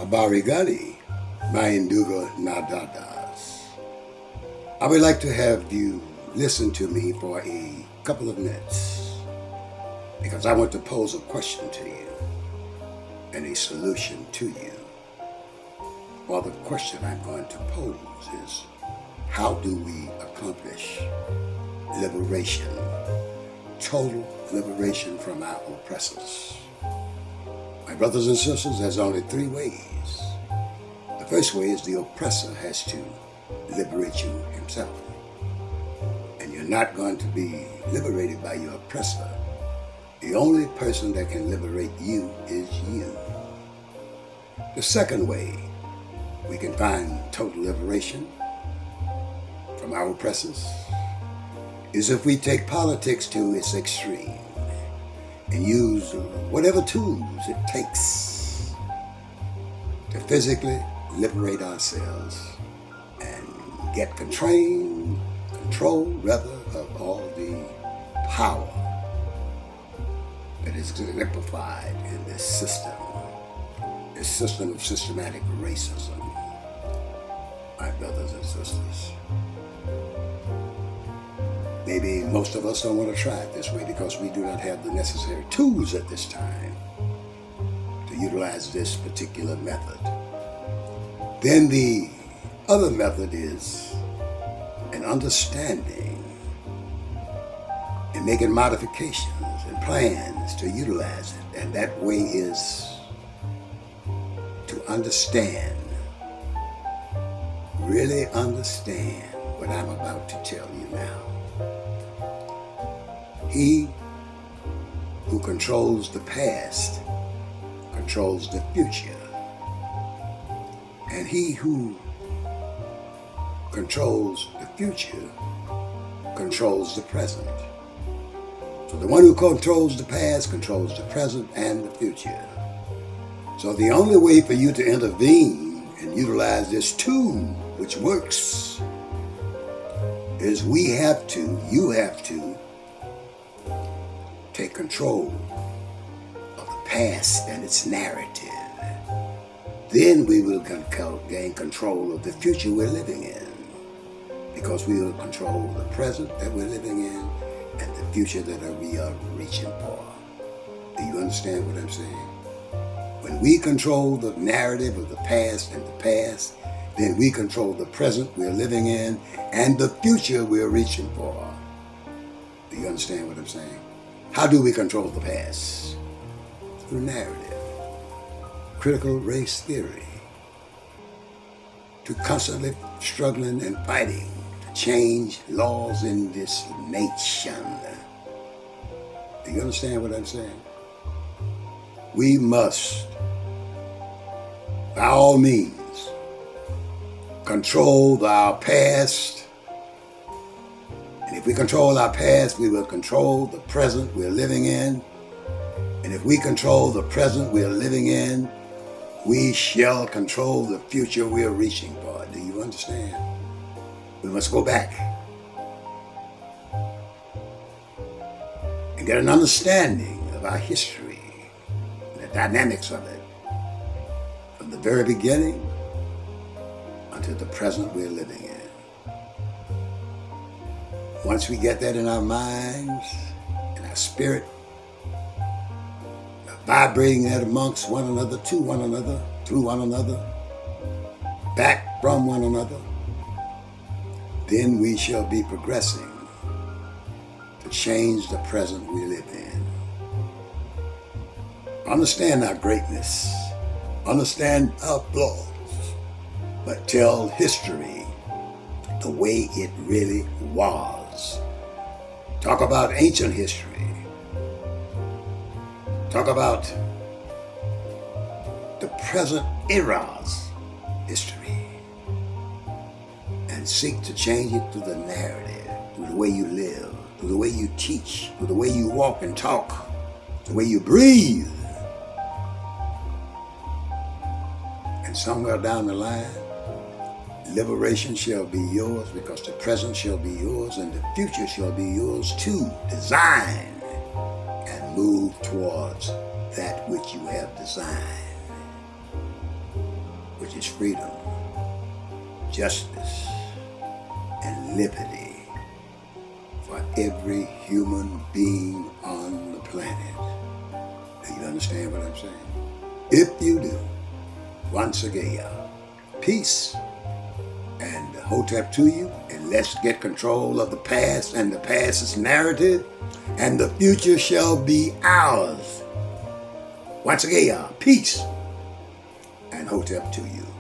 Habari Gani, Mainduga Nadadas. I would like to have you listen to me for a couple of minutes because I want to pose a question to you and a solution to you. Well, the question I'm going to pose is, how do we accomplish liberation, total liberation from our oppressors? My brothers and sisters, there's only three ways. The first way is the oppressor has to liberate you himself. And you're not going to be liberated by your oppressor. The only person that can liberate you is you. The second way we can find total liberation from our oppressors is if we take politics to its extreme and use whatever tools it takes to physically liberate ourselves and get control rather of all the power that is exemplified in this system of systematic racism, my brothers and sisters. Maybe most of us don't want to try it this way because we do not have the necessary tools at this time to utilize this particular method. Then the other method is an understanding and making modifications and plans to utilize it. And that way is to understand, really understand what I'm about to tell you now. He who controls the past controls the future. And he who controls the future controls the present. So the one who controls the past controls the present and the future. So the only way for you to intervene and utilize this tool, which works, is you have to take control of the past and its narrative. Then we will gain control of the future we're living in, because we will control the present that we're living in and the future that we are reaching for. Do you understand what I'm saying? When we control the narrative of the past, then we control the present we're living in and the future we're reaching for. Do you understand what I'm saying? How do we control the past? Through narrative, critical race theory, to constantly struggling and fighting to change laws in this nation. Do you understand what I'm saying? We must, by all means, control our past. And if we control our past, we will control the present we're living in. And if we control the present we're living in, we shall control the future we're reaching for. Do you understand? We must go back and get an understanding of our history and the dynamics of it from the very beginning until the present we're living in. Once we get that in our minds and our spirit, vibrating that amongst one another, to one another, through one another, back from one another, then we shall be progressing to change the present we live in. Understand our greatness, understand our flaws, but tell history the way it really was. Talk about ancient history. Talk about the present era's history and seek to change it through the narrative, through the way you live, through the way you teach, through the way you walk and talk, the way you breathe. And somewhere down the line, liberation shall be yours, because the present shall be yours and the future shall be yours to design and move towards that which you have designed. which is freedom, justice, and liberty for every human being on the planet. Do you understand what I'm saying? If you do, once again, peace and Hotep to you, and let's get control of the past and the past's narrative, and the future shall be ours. Once again, peace and Hotep to you.